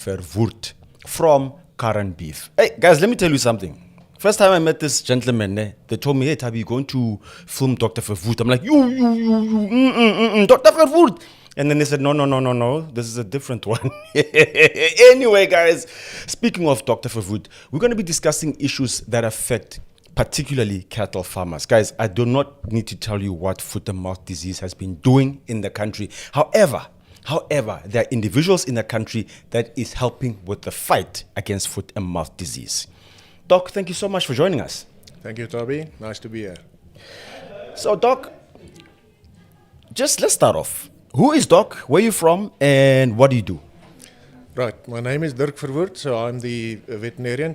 Verwoerd from Karan beef. Hey guys, let me tell you something. First time I met this gentleman, they told me, "Hey, Tabi, you're going to film Dr. Verwoerd." I'm like, Dr. Verwoerd. And then they said, no, this is a different one. Anyway, guys, speaking of Dr. Verwoerd, we're going to be discussing issues that affect particularly cattle farmers. Guys, I do not need to tell you what foot and mouth disease has been doing in the country. However, there are individuals in the country that is helping with the fight against foot and mouth disease. Doc, thank you so much for joining us. Thank you, Toby. Nice to be here. So, Doc, let's start off. Who is Doc? Where are you from? And what do you do? Right, my name is Dirk Verwoerd, so I'm the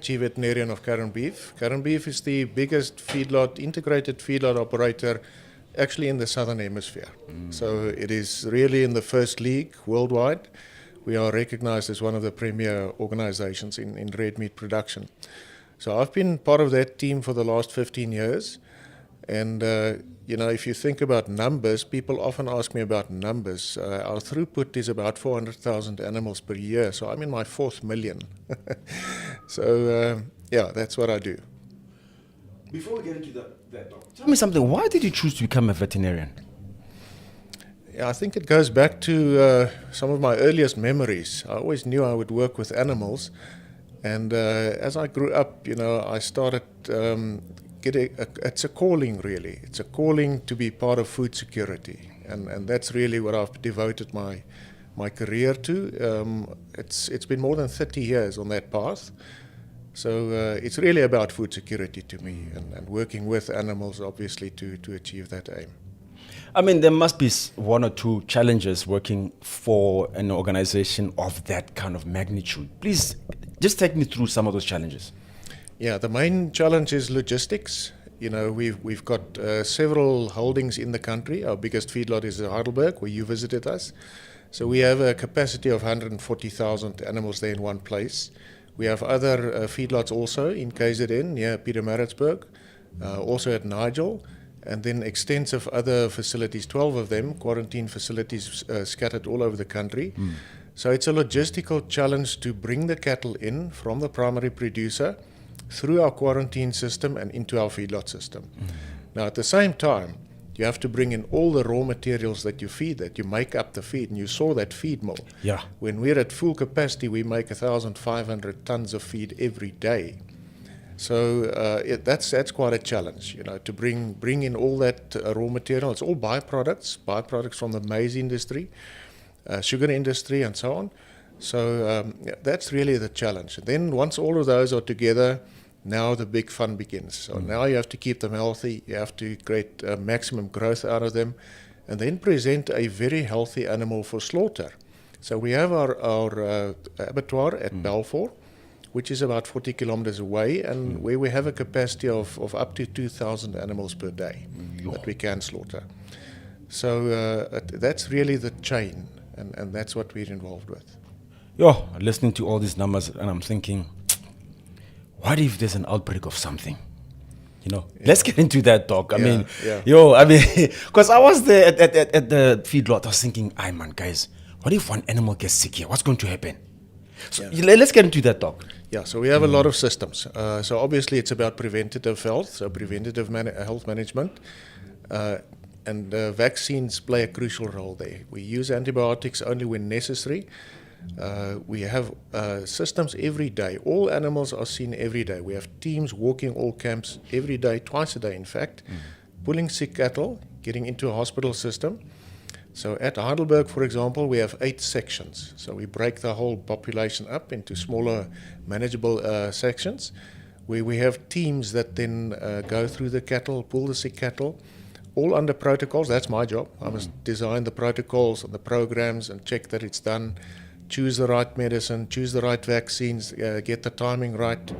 chief veterinarian of Karan Beef. Karan Beef is the biggest integrated feedlot operator actually in the Southern Hemisphere. So it is really in the first league worldwide. We are recognized as one of the premier organizations in red meat production. So I've been part of that team for the last 15 years. And, if you think about numbers, people often ask me about numbers. Our throughput is about 400,000 animals per year, so I'm in my 4th million. So, that's what I do. Before we get into that, Doc, tell me something. Why did you choose to become a veterinarian? Yeah, I think it goes back to some of my earliest memories. I always knew I would work with animals. And as I grew up, I started it's a calling, really. It's a calling to be part of food security. And that's really what I've devoted my career to. It's been more than 30 years on that path. So it's really about food security to me and working with animals, obviously, to achieve that aim. I mean, there must be one or two challenges working for an organization of that kind of magnitude. Please, just take me through some of those challenges. Yeah, the main challenge is logistics. We've got several holdings in the country. Our biggest feedlot is Heidelberg, where you visited us. So we have a capacity of 140,000 animals there in one place. We have other feedlots also in KZN near Pietermaritzburg, also at Nigel, and then extensive other facilities, 12 of them, quarantine facilities scattered all over the country. So it's a logistical challenge to bring the cattle in from the primary producer through our quarantine system and into our feedlot system. Now, at the same time, you have to bring in all the raw materials that you feed, that you make up the feed. And you saw that feed mill. Yeah. When we're at full capacity, we make 1,500 tons of feed every day. So that's quite a challenge, to bring in all that raw material. It's all byproducts from the maize industry, sugar industry, and so on. So that's really the challenge. And then once all of those are together, now the big fun begins. So now you have to keep them healthy. You have to create maximum growth out of them, and then present a very healthy animal for slaughter. So we have our abattoir at Balfour, which is about 40 kilometers away, and where we have a capacity of up to 2,000 animals per day that we can slaughter. So that's really the chain, and that's what we're involved with. Listening to all these numbers, and I'm thinking, what if there's an outbreak of something? Let's get into that, Doc. Because I was there at the feedlot. I was thinking, man, guys, what if one animal gets sick here? What's going to happen? So let's get into that, Doc. Yeah, so we have a lot of systems. So obviously it's about preventative health, so preventative health management. And vaccines play a crucial role there. We use antibiotics only when necessary. We have systems every day. All animals are seen every day. We have teams walking all camps every day, twice a day in fact, pulling sick cattle, getting into a hospital system. So at Heidelberg, for example, we have 8 sections. So we break the whole population up into smaller, manageable sections, where we have teams that then go through the cattle, pull the sick cattle, all under protocols. That's my job. I must design the protocols and the programs and check that it's done. Choose the right medicine, choose the right vaccines, get the timing right,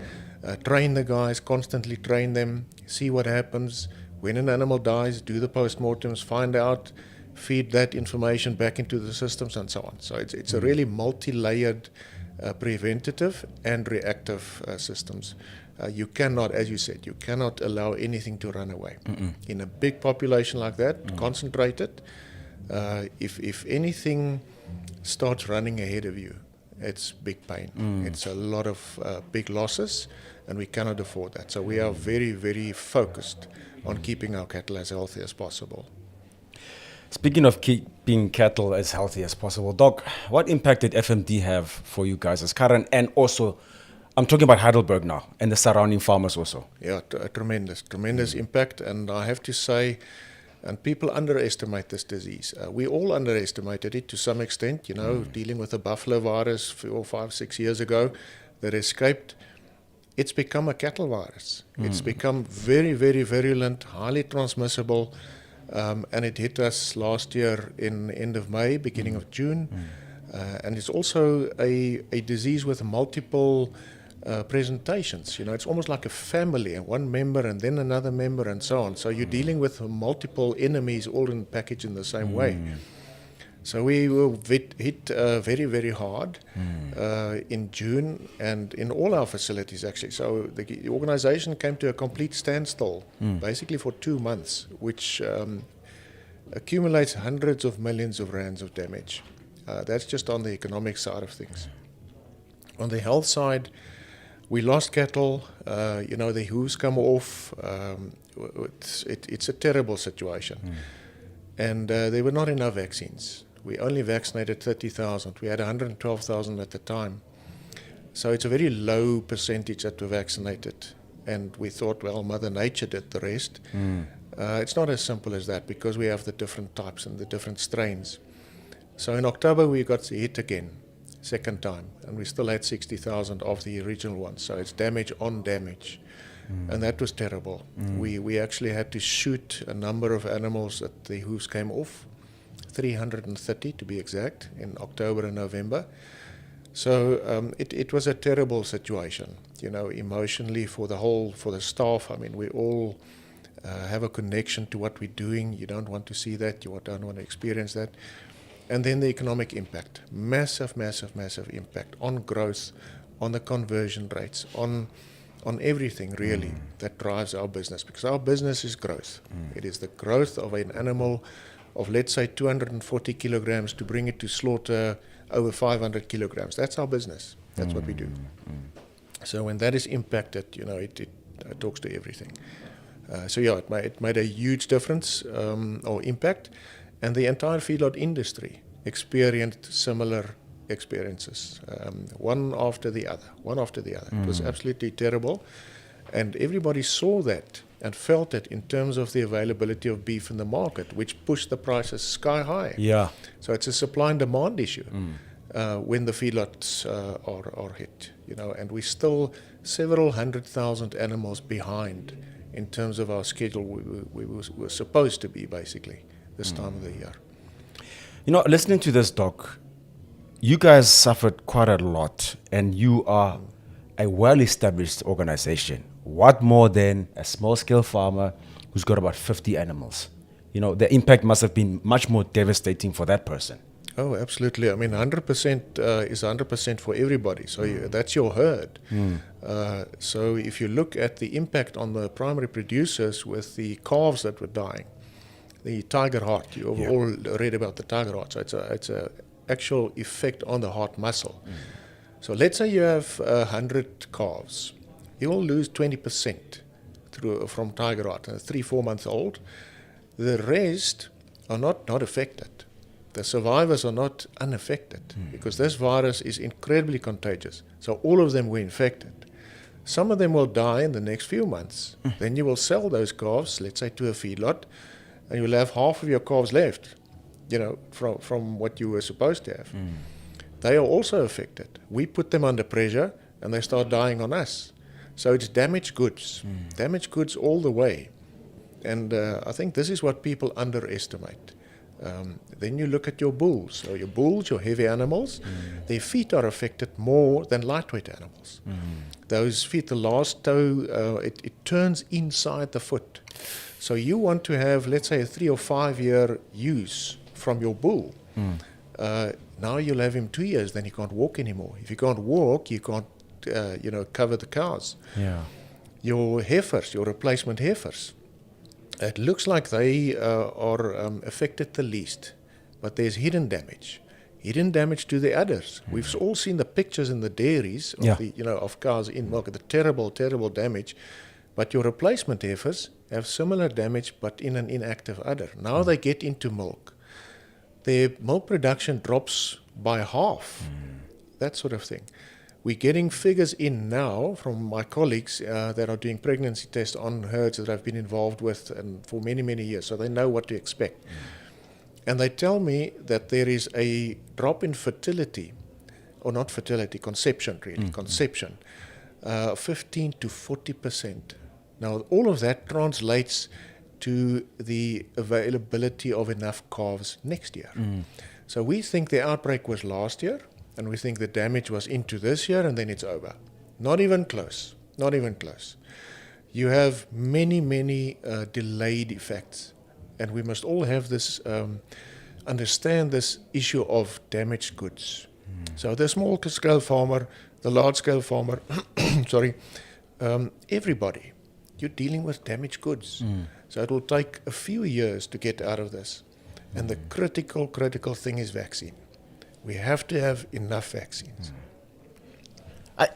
train the guys, constantly train them, see what happens. When an animal dies, do the postmortems, find out, feed that information back into the systems, and so on. So it's a really multi-layered preventative and reactive systems. You cannot, as you said, you cannot allow anything to run away. In a big population like that, concentrated, if anything starts running ahead of you, it's big pain. It's a lot of big losses, and we cannot afford that. So we are very, very focused on keeping our cattle as healthy as possible. Speaking of keeping cattle as healthy as possible, Doc, what impact did FMD have for you guys as Karan? And also, I'm talking about Heidelberg now and the surrounding farmers also. Yeah, tremendous impact. And I have to say, and people underestimate this disease. We all underestimated it to some extent, dealing with the buffalo virus 5, 6 years ago that escaped. It's become a cattle virus. It's become very, very virulent, highly transmissible, and it hit us last year in end of May, beginning of June. And it's also a disease with multiple presentations. It's almost like a family, and one member and then another member and so on. So you're dealing with multiple enemies all in packaged in the same way. So we were hit very, very hard in June and in all our facilities actually. So the organization came to a complete standstill basically for 2 months, which accumulates hundreds of millions of rands of damage. That's just on the economic side of things. On the health side, we lost cattle, the hooves come off. It's a terrible situation. And there were not enough vaccines. We only vaccinated 30,000. We had 112,000 at the time. So it's a very low percentage that were vaccinated. And we thought, well, Mother Nature did the rest. It's not as simple as that because we have the different types and the different strains. So in October, we got hit again, second time. And we still had 60,000 of the original ones. So it's damage on damage. And that was terrible. We actually had to shoot a number of animals that the hooves came off, 330 to be exact, in October and November. So it was a terrible situation, emotionally for the staff. I mean, we all have a connection to what we're doing. You don't want to see that. You don't want to experience that. And then the economic impact, massive, massive, massive impact on growth, on the conversion rates, on everything really that drives our business, because our business is growth. It is the growth of an animal of, let's say, 240 kilograms to bring it to slaughter over 500 kilograms. That's our business. That's what we do. So when that is impacted, it talks to everything. It made a huge difference or impact, and the entire feedlot industry experienced similar experiences, one after the other. It was absolutely terrible, and everybody saw that and felt it in terms of the availability of beef in the market, which pushed the prices sky high. Yeah. So it's a supply and demand issue when the feedlots are hit, and we're still several 100,000 animals behind in terms of our schedule we were supposed to be basically this time of the year. Listening to this, Doc, you guys suffered quite a lot, and you are a well-established organization. What more than a small-scale farmer who's got about 50 animals? The impact must have been much more devastating for that person. Oh, absolutely. I mean, 100% is 100% for everybody. So that's your herd. So if you look at the impact on the primary producers with the calves that were dying, the tiger heart, you've all read about the tiger heart. So it's a actual effect on the heart muscle. So let's say you have 100 calves. You will lose 20% from tiger heart, 3-4 months old. The rest are not affected. The survivors are not unaffected because this virus is incredibly contagious. So all of them were infected. Some of them will die in the next few months. Then you will sell those calves, let's say, to a feedlot, and you'll have half of your calves left, from what you were supposed to have. They are also affected. We put them under pressure, and they start dying on us. So it's damaged goods all the way. And I think this is what people underestimate. Then you look at your bulls. So your bulls, your heavy animals, their feet are affected more than lightweight animals. Those feet, the last toe, it turns inside the foot. So you want to have, let's say, a 3 or 5 year use from your bull. Now you'll have him 2 years, then he can't walk anymore. If you can't walk, you can't, cover the cows. Yeah. Your heifers, your replacement heifers, it looks like they are affected the least, but there's hidden damage. hidden damage to the udders. We've all seen the pictures in the dairies of Yeah. of cows in milk, the terrible, terrible damage. But your replacement heifers have similar damage, but in an inactive udder. Now they get into milk. Their milk production drops by half, that sort of thing. We're getting figures in now from my colleagues that are doing pregnancy tests on herds that I've been involved with and for many, many years, so they know what to expect. And they tell me that there is a drop in fertility, or not fertility, conception really, conception, 15 to 40%. Now, all of that translates to the availability of enough calves next year. So we think the outbreak was last year, and we think the damage was into this year, and then it's over. Not even close, not even close. You have many, many delayed effects, and we must all have this, understand this issue of damaged goods. So the small-scale farmer, the large-scale farmer, sorry, everybody, you're dealing with damaged goods. So it will take a few years to get out of this. And the critical thing is vaccine. We have to have enough vaccines.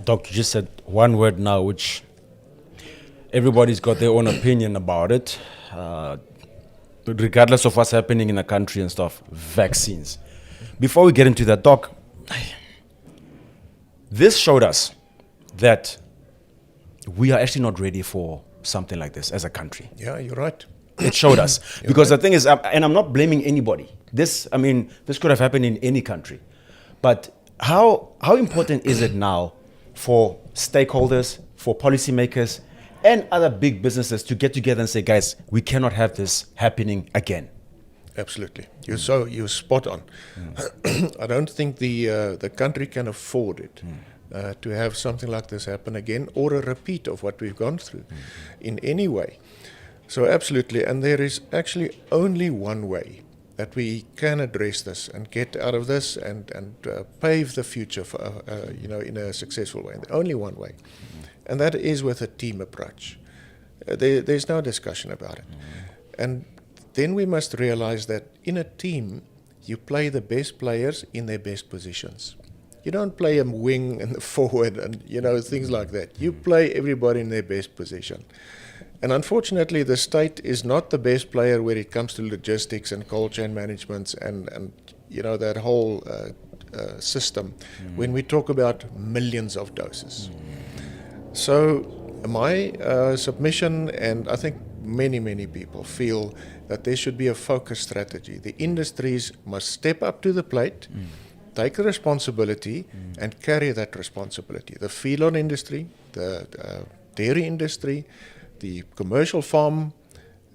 Doc, you just said one word now, which everybody's got their own opinion about it, regardless of what's happening in the country and stuff, vaccines. Before we get into that, Doc, this showed us that we are actually not ready for something like this as a country. Yeah, you're right. It showed us. Because the thing is, and I'm not blaming anybody. This could have happened in any country. But how important is it now for stakeholders, for policymakers, and other big businesses to get together and say, guys, we cannot have this happening again? Absolutely. You're spot on. I don't think the country can afford it to have something like this happen again, or a repeat of what we've gone through in any way. So absolutely, and there is actually only one way that we can address this and get out of this and pave the future for, in a successful way. Only one way, and that is with a team approach. There's no discussion about it. And then we must realize that in a team, you play the best players in their best positions. You don't play a wing and the forward and things like that. You play everybody in their best position. And unfortunately, the state is not the best player when it comes to logistics and cold chain management and that whole system when we talk about millions of doses. So my submission, and I think many people feel that there should be a focused strategy. The industries must step up to the plate, take the responsibility, and carry that responsibility. The feedlot industry, the dairy industry, the commercial farm,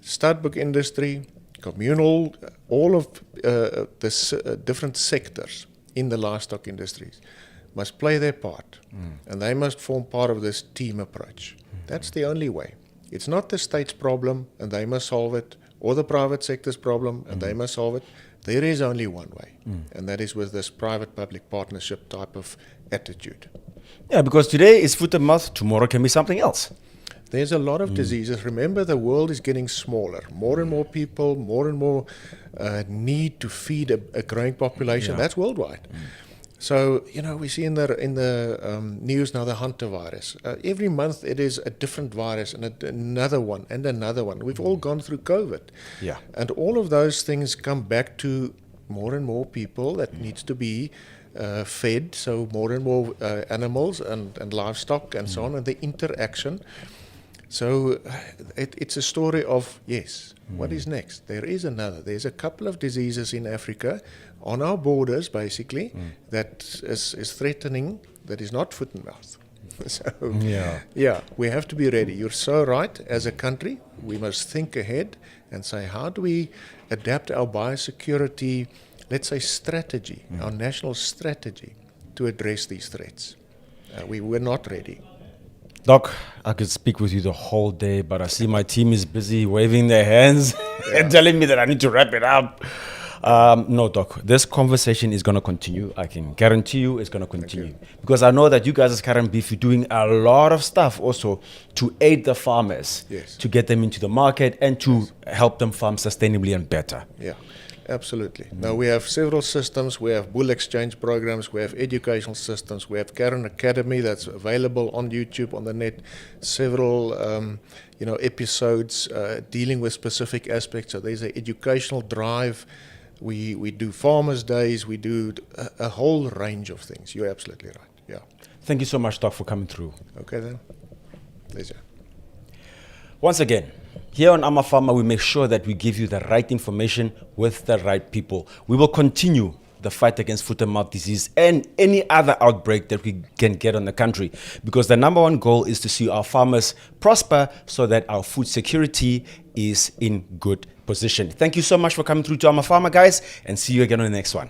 stud book industry, communal, all of the different sectors in the livestock industries must play their part, and they must form part of this team approach. That's the only way. It's not the state's problem, and they must solve it, or the private sector's problem, and they must solve it. There is only one way, and that is with this private-public partnership type of attitude. Yeah, because today is foot and mouth, tomorrow can be something else. There's a lot of diseases. Remember, the world is getting smaller. More and more people, more and more need to feed a growing population. Yeah. That's worldwide. So, we see in the news now the Hunter virus. Every month it is a different virus and another one and another one. We've all gone through COVID. Yeah. And all of those things come back to more and more people that needs to be fed. So more and more animals and livestock and so on, and the interaction. So it's a story of, yes, what is next? There's a couple of diseases in Africa on our borders, basically, that is threatening, that is not foot and mouth. So, we have to be ready. You're so right. As a country, we must think ahead and say, how do we adapt our biosecurity, let's say, strategy, our national strategy, to address these threats? We're not ready. Doc, I could speak with you the whole day, but I see my team is busy waving their hands and telling me that I need to wrap it up. No, Doc, this conversation is going to continue. I can guarantee you it's going to continue. Because I know that you guys as Karan Beef, you're doing a lot of stuff also to aid the farmers, Yes. to get them into the market and to help them farm sustainably and better. Yeah. Absolutely. Now we have several systems. We have bull exchange programs. We have educational systems. We have Karan Academy that's available on YouTube, on the net. Several, episodes dealing with specific aspects. So there's an educational drive. We do farmers' days. We do a whole range of things. You're absolutely right. Yeah. Thank you so much, Doc, for coming through. Okay then. Pleasure. Once again, here on I'm a Farmer, we make sure that we give you the right information with the right people. We will continue the fight against foot and mouth disease and any other outbreak that we can get on the country, because the number one goal is to see our farmers prosper so that our food security is in good position. Thank you so much for coming through to I'm a Farmer, guys, and see you again on the next one.